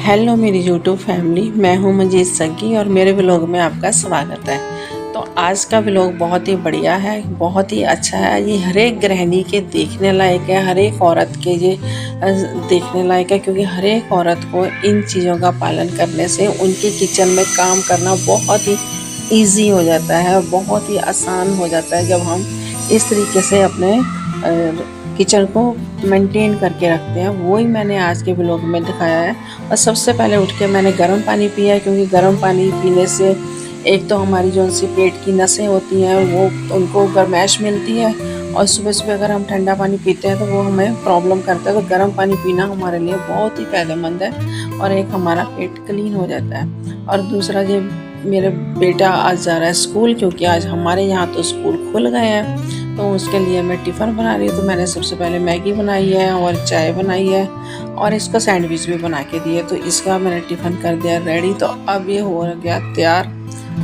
Hello मेरी YouTube family, मैं हूं मंजीत सग्गी और मेरे व्लॉग में आपका स्वागत है। तो आज का व्लॉग बहुत ही बढ़िया है, बहुत ही अच्छा है। ये हर एक गृहिणी के देखने लायक है, हर एक औरत के ये देखने लायक है, क्योंकि हर एक औरत को इन चीज़ों का पालन करने से उनके किचन में काम करना बहुत ही ईजी हो जाता है, बहुत ही आसान हो जाता है जब हम इस तरीके से अपने किचन को मेंटेन करके रखते हैं। वही मैंने आज के व्लॉग में दिखाया है। और सबसे पहले उठ के मैंने गर्म पानी पिया है, क्योंकि गर्म पानी पीने से एक तो हमारी जो सी पेट की नसें होती हैं वो उनको गर्माइश मिलती है, और सुबह सुबह अगर हम ठंडा पानी पीते हैं तो वो हमें प्रॉब्लम करता है। तो गर्म पानी पीना हमारे लिए बहुत ही फ़ायदेमंद है, और एक हमारा पेट क्लीन हो जाता है। और दूसरा, ये मेरा बेटा आज जा रहा है स्कूल, क्योंकि आज हमारे यहाँ तो स्कूल खुल गए हैं। तो उसके लिए मैं टिफ़िन बना रही हूँ। तो मैंने सबसे पहले मैगी बनाई है और चाय बनाई है, और इसका सैंडविच भी बना के दिए। तो इसका मैंने टिफ़िन कर दिया रेडी। तो अब ये हो गया तैयार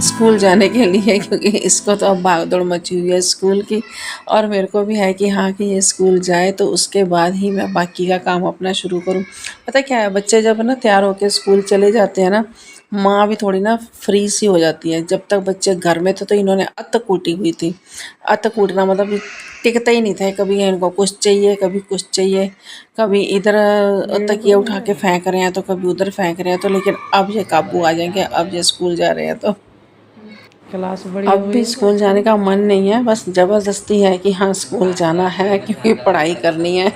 स्कूल जाने के लिए, क्योंकि इसको तो अब भागदौड़ मची हुई है स्कूल की। और मेरे को भी है कि हाँ, कि ये स्कूल जाए तो उसके बाद ही मैं बाकी का काम अपना शुरू करूँ। पता क्या है, बच्चे जब ना तैयार होकर स्कूल चले जाते हैं ना, माँ भी थोड़ी ना फ्री सी हो जाती है। जब तक बच्चे घर में थे तो इन्होंने अत कूटी हुई थी। अत कूटना मतलब टिकता ही नहीं था। कभी इनको कुछ चाहिए, कभी कुछ चाहिए, कभी इधर तकिया उठा के फेंक रहे हैं तो कभी उधर फेंक रहे हैं। तो लेकिन अब ये काबू आ जाएंगे, अब ये स्कूल जा रहे हैं। तो क्लास बढ़िया अब हुई भी है। स्कूल जाने का मन नहीं है, बस ज़बरदस्ती है कि हाँ स्कूल जाना है, क्योंकि पढ़ाई करनी है।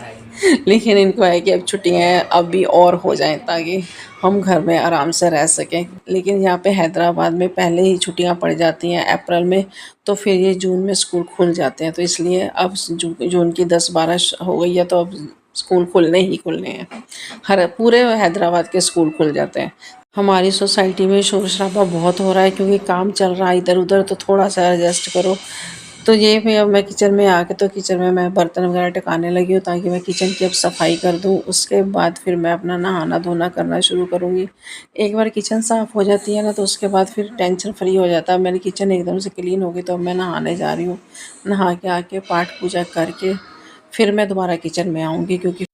लेकिन इनको है कि अब छुट्टियां हैं, अब भी और हो जाएं ताकि हम घर में आराम से रह सकें। लेकिन यहाँ पे हैदराबाद में पहले ही छुट्टियां पड़ जाती हैं अप्रैल में, तो फिर ये जून में स्कूल खुल जाते हैं। तो इसलिए अब जून की 10-12 हो गई है, तो अब स्कूल खुलने ही खुलने हैं। हर पूरे हैदराबाद के स्कूल खुल जाते हैं। हमारी सोसाइटी में शोर शराबा बहुत हो रहा है, क्योंकि काम चल रहा है इधर उधर, तो थोड़ा सा एडजस्ट करो। तो ये भी अब मैं किचन में आके, तो किचन में मैं बर्तन वगैरह टिकाने लगी हूँ, ताकि मैं किचन की अब सफाई कर दूँ। उसके बाद फिर मैं अपना नहाना धोना करना शुरू करूँगी। एक बार किचन साफ़ हो जाती है ना, तो उसके बाद फिर टेंशन फ्री हो जाता है। मेरी किचन एकदम से क्लीन हो गई, तो अब मैं नहाने जा रही हूँ। नहा के आके पाठ पूजा करके फिर मैं दोबारा किचन में आऊँगी, क्योंकि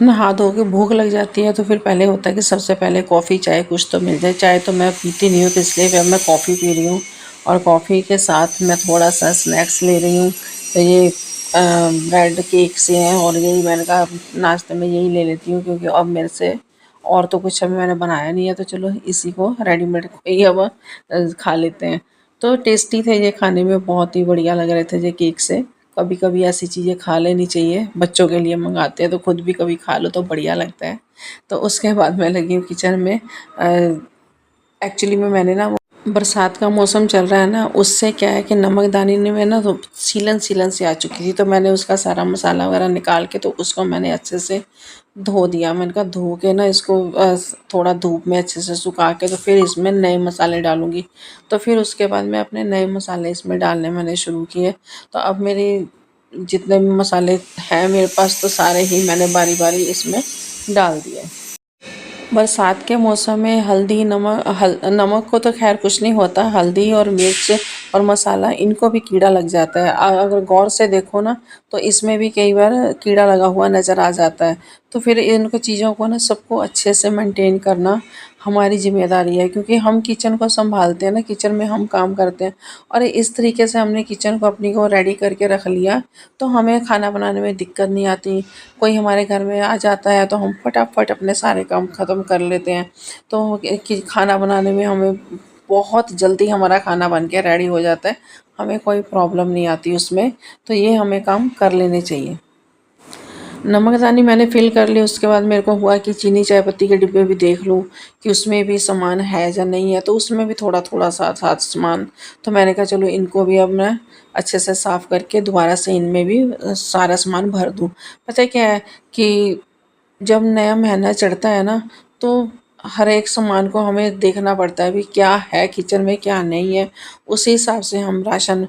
नहा धो के भूख लग जाती है, तो फिर पहले होता है कि सबसे पहले कॉफ़ी चाय कुछ तो मिल जाए। चाय तो मैं पीती नहीं हूँ, तो इसलिए फिर मैं कॉफ़ी पी रही हूँ, और कॉफ़ी के साथ मैं थोड़ा सा स्नैक्स ले रही हूँ। तो ये ब्रेड केक से हैं, और यही मैंने कहा नाश्ते में यही ले लेती हूँ, क्योंकि अब मेरे से और तो कुछ अभी मैंने बनाया नहीं है। तो चलो इसी को रेडीमेड ही अब खा लेते हैं। तो टेस्टी थे ये, खाने में बहुत ही बढ़िया लग रहे थे ये केक से। कभी कभी ऐसी चीज़ें खा लेनी चाहिए, बच्चों के लिए मंगाते हैं तो खुद भी कभी खा लो तो बढ़िया लगता है। तो उसके बाद मैं लगी हूँ किचन में। एक्चुअली में मैंने ना, वो बरसात का मौसम चल रहा है ना, उससे क्या है कि नमकदानी में ना तो सीलन सीलन सी आ चुकी थी। तो मैंने उसका सारा मसाला वगैरह निकाल के, तो उसको मैंने अच्छे से धो दिया। मैंने कहा धो के ना इसको थोड़ा धूप में अच्छे से सुखा के, तो फिर इसमें नए मसाले डालूँगी। तो फिर उसके बाद मैं अपने नए मसाले इसमें डालने मैंने शुरू किए। तो अब मेरी जितने भी मसाले हैं मेरे पास, तो सारे ही मैंने बारी बारी इसमें डाल दिए। बरसात के मौसम में हल्दी नमक को तो खैर कुछ नहीं होता, हल्दी और मिर्च और मसाला इनको भी कीड़ा लग जाता है। अगर गौर से देखो ना, तो इसमें भी कई बार कीड़ा लगा हुआ नज़र आ जाता है। तो फिर इनको चीज़ों को ना सबको अच्छे से मेंटेन करना हमारी जिम्मेदारी है, क्योंकि हम किचन को संभालते हैं ना, किचन में हम काम करते हैं। और इस तरीके से हमने किचन को अपनी को रेडी करके रख लिया तो हमें खाना बनाने में दिक्कत नहीं आती। कोई हमारे घर में आ जाता है तो हम फटाफट अपने सारे काम ख़त्म कर लेते हैं। तो खाना बनाने में हमें बहुत जल्दी हमारा खाना बन के रेडी हो जाता है, हमें कोई प्रॉब्लम नहीं आती उसमें। तो ये हमें काम कर लेने चाहिए। नमकदानी मैंने फ़िल कर ली। उसके बाद मेरे को हुआ कि चीनी चाय पत्ती के डिब्बे भी देख लूँ कि उसमें भी सामान है या नहीं है। तो उसमें भी थोड़ा थोड़ा साथ सामान, तो मैंने कहा चलो इनको भी अब मैं अच्छे से साफ़ करके दोबारा से इनमें भी सारा सामान भर दूँ। पता है क्या है कि जब नया महीना चढ़ता है ना, तो हर एक सामान को हमें देखना पड़ता है भी क्या है किचन में क्या नहीं है। उसी हिसाब से हम राशन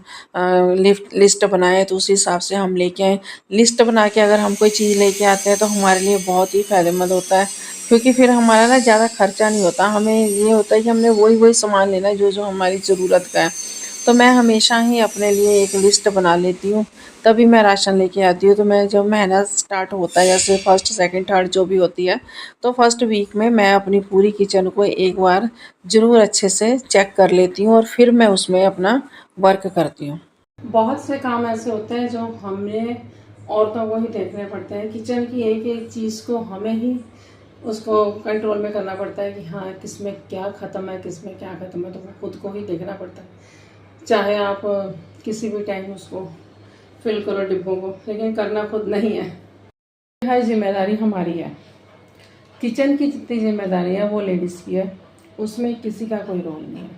लिस्ट बनाए तो उसी हिसाब से हम लेके आए। लिस्ट बना के अगर हम कोई चीज़ लेके आते हैं तो हमारे लिए बहुत ही फ़ायदेमंद होता है, क्योंकि फिर हमारा ना ज़्यादा खर्चा नहीं होता। हमें ये होता है कि हमने वही वही सामान लेना है जो जो हमारी ज़रूरत का है। तो मैं हमेशा ही अपने लिए एक लिस्ट बना लेती हूँ, तभी मैं राशन लेके आती हूँ। तो मैं जब महीना स्टार्ट होता है, जैसे फर्स्ट सेकंड थर्ड जो भी होती है, तो फर्स्ट वीक में मैं अपनी पूरी किचन को एक बार ज़रूर अच्छे से चेक कर लेती हूँ और फिर मैं उसमें अपना वर्क करती हूँ। बहुत से काम ऐसे होते हैं जो हमें औरतों को ही देखने पड़ते हैं। किचन की एक एक चीज़ को हमें ही उसको कंट्रोल में करना पड़ता है कि हाँ किस में क्या ख़त्म है, किस में क्या ख़त्म है, तो वो खुद को ही देखना पड़ता है। चाहे आप किसी भी टाइम उसको फिल करो डिब्बों को, लेकिन करना खुद नहीं है। हर जिम्मेदारी हमारी है। किचन की जितनी जिम्मेदारी है वो लेडीज़ की है, उसमें किसी का कोई रोल नहीं है।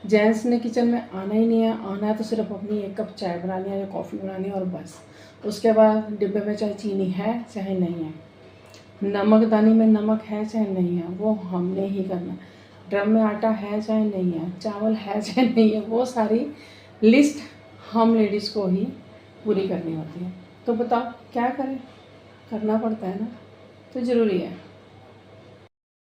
जेंट्स ने किचन में आना ही नहीं है। आना है तो सिर्फ अपनी एक कप चाय बनानी है या कॉफ़ी बनानी है और बस। उसके बाद डिब्बे में चाहे चीनी है चाहे नहीं है, नमकदानी में नमक है चाहे नहीं है, वो हमने ही करना। ड्रम में आटा है चाहे नहीं है, चावल है चाहे नहीं है, वो सारी लिस्ट हम लेडीज़ को ही पूरी करनी होती है। तो बताओ क्या करें, करना पड़ता है ना, तो ज़रूरी है।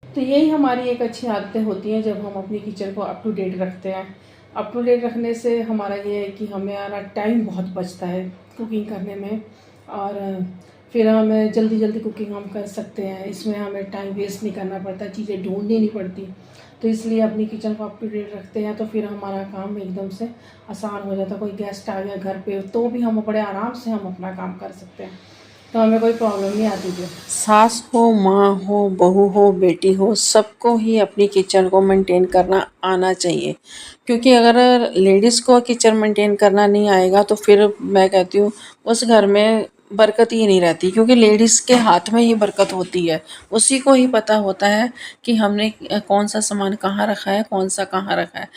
तो यही हमारी एक अच्छी आदतें होती हैं जब हम अपनी किचन को अप टू डेट रखते हैं। अप टू डेट रखने से हमारा ये है कि हमारा टाइम बहुत बचता है कुकिंग करने में, और फिर हमें जल्दी जल्दी कुकिंग हम कर सकते हैं। इसमें हमें टाइम वेस्ट नहीं करना पड़ता, चीज़ें ढूंढनी नहीं पड़ती। तो इसलिए अपनी किचन को अप टू डेट रखते हैं तो फिर हमारा काम एकदम से आसान हो जाता है। कोई गेस्ट आ गया घर पे तो भी हम बड़े आराम से हम अपना काम कर सकते हैं, तो हमें कोई प्रॉब्लम नहीं आती थी। सास हो, माँ हो, बहू हो, बेटी हो, सबको ही अपनी किचन को मेंटेन करना आना चाहिए। क्योंकि अगर लेडीज़ को किचन मेंटेन करना नहीं आएगा तो फिर मैं कहती हूँ उस घर में बरकत ही नहीं रहती, क्योंकि लेडीज़ के हाथ में ही बरकत होती है। उसी को ही पता होता है कि हमने कौन सा सामान कहाँ रखा है, कौन सा कहाँ रखा है।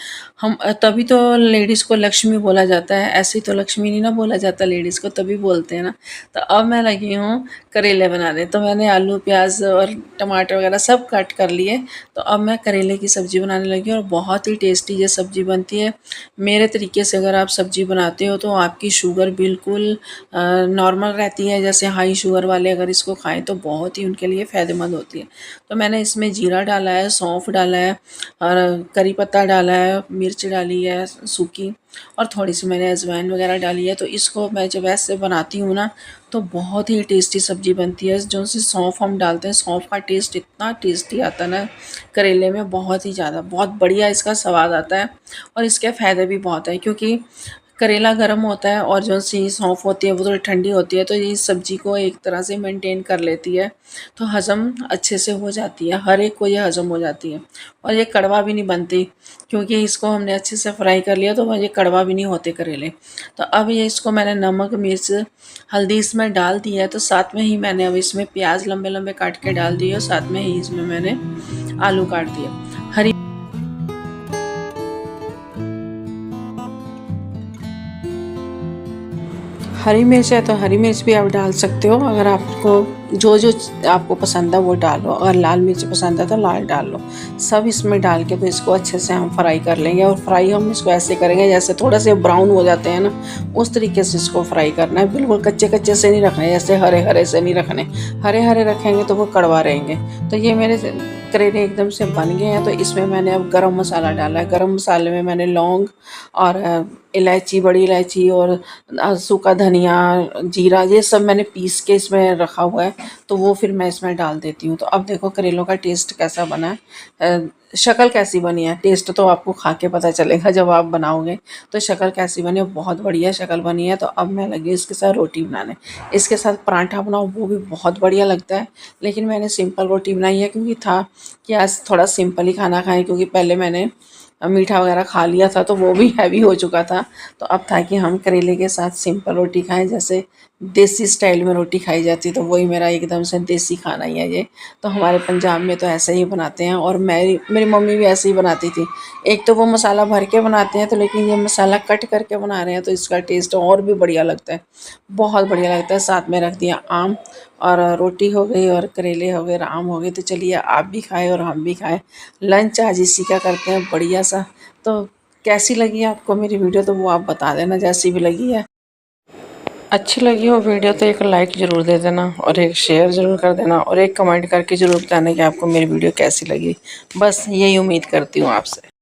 हम तभी तो लेडीज़ को लक्ष्मी बोला जाता है, ऐसे तो लक्ष्मी नहीं ना बोला जाता लेडीज़ को, तभी बोलते हैं ना। तो अब मैं लगी हूँ करेले बनाने। तो मैंने आलू प्याज और टमाटर वगैरह सब कट कर लिए। तो अब मैं करेले की सब्ज़ी बनाने लगी हूँ और बहुत ही टेस्टी ये सब्ज़ी बनती है। मेरे तरीके से अगर आप सब्ज़ी बनाते हो तो आपकी शुगर बिल्कुल नॉर्मल रहती है। जैसे हाई शुगर वाले अगर इसको खाएं तो बहुत ही उनके लिए फ़ायदेमंद होती है। तो मैंने इसमें जीरा डाला है, सौंफ डाला है और करी पत्ता डाला है, मिर्च डाली है सूखी, और थोड़ी सी मैंने अजवाइन वगैरह डाली है। तो इसको मैं जब ऐसे बनाती हूँ ना तो बहुत ही टेस्टी सब्ज़ी बनती है। जो सी सौंफ हम डालते हैं, सौंफ का टेस्ट इतना टेस्टी आता है ना करेले में, बहुत ही ज़्यादा, बहुत बढ़िया इसका स्वाद आता है। और इसके फ़ायदे भी बहुत है, क्योंकि करेला गर्म होता है और जो सी सौंफ होती है वो थोड़ी ठंडी होती है, तो ये सब्ज़ी को एक तरह से मेंटेन कर लेती है। तो हज़म अच्छे से हो जाती है, हर एक को ये हज़म हो जाती है। और ये कड़वा भी नहीं बनती, क्योंकि इसको हमने अच्छे से फ्राई कर लिया तो ये कड़वा भी नहीं होते करेले। तो अब ये इसको मैंने नमक मिर्च हल्दी इसमें डाल दी है। तो साथ में ही मैंने अब इसमें प्याज लंबे लंबे काट के डाल दिए और साथ में ही इसमें मैंने आलू काट दिए। हरी हरी मिर्च है तो हरी मिर्च भी आप डाल सकते हो, अगर आपको जो जो आपको पसंद है वो डालो। अगर लाल मिर्च पसंद है तो लाल डाल लो। सब इसमें डाल के तो इसको अच्छे से हम फ्राई कर लेंगे। और फ्राई हम इसको ऐसे करेंगे जैसे थोड़ा से ब्राउन हो जाते हैं ना, उस तरीके से इसको फ्राई करना है। बिल्कुल कच्चे कच्चे से नहीं रखने, जैसे हरे हरे से नहीं रखने। हरे हरे रखेंगे तो वो कड़वा रहेंगे। तो ये मेरे करेले एकदम से बन गए हैं। तो इसमें मैंने अब गरम मसाला डाला है। गरम मसाले में मैंने लौंग और इलायची, बड़ी इलायची और सूखा धनिया, जीरा, ये सब मैंने पीस के इसमें रखा हुआ है। तो वो फिर मैं इसमें डाल देती हूँ। तो अब देखो करेलों का टेस्ट कैसा बना है, शक्ल कैसी बनी है। टेस्ट तो आपको खा के पता चलेगा जब आप बनाओगे। तो शक्ल कैसी बनी है, बहुत बढ़िया शक्ल बनी है। तो अब मैं लगी इसके साथ रोटी बनाने। इसके साथ पराठा बनाओ वो भी बहुत बढ़िया लगता है, लेकिन मैंने सिंपल रोटी बनाई है क्योंकि था कि आज थोड़ा सिंपल ही खाना खाएं, क्योंकि पहले मैंने मीठा वगैरह खा लिया था तो वो भी हैवी हो चुका था। तो अब था कि हम करेले के साथ सिंपल रोटी खाएं, जैसे देसी स्टाइल में रोटी खाई जाती। तो वही मेरा एकदम से देसी खाना ही है ये। तो हमारे पंजाब में तो ऐसे ही बनाते हैं, और मेरी मम्मी भी ऐसे ही बनाती थी। एक तो वो मसाला भर के बनाते हैं, तो लेकिन ये मसाला कट करके बना रहे हैं तो इसका टेस्ट और भी बढ़िया लगता है, बहुत बढ़िया लगता है। साथ में रख दिया आम, और रोटी हो गई और करेले हो गए, आम हो गए। तो चलिए आप भी खाएं और हम भी खाएं। लंच आज इसी का करते हैं बढ़िया सा। तो कैसी लगी आपको मेरी वीडियो, तो वो आप बता देना जैसी भी लगी है। अच्छी लगी हो वीडियो तो एक लाइक ज़रूर दे देना, और एक शेयर ज़रूर कर देना, और एक कमेंट करके ज़रूर बताना कि आपको मेरी वीडियो कैसी लगी। बस यही उम्मीद करती हूँ आपसे।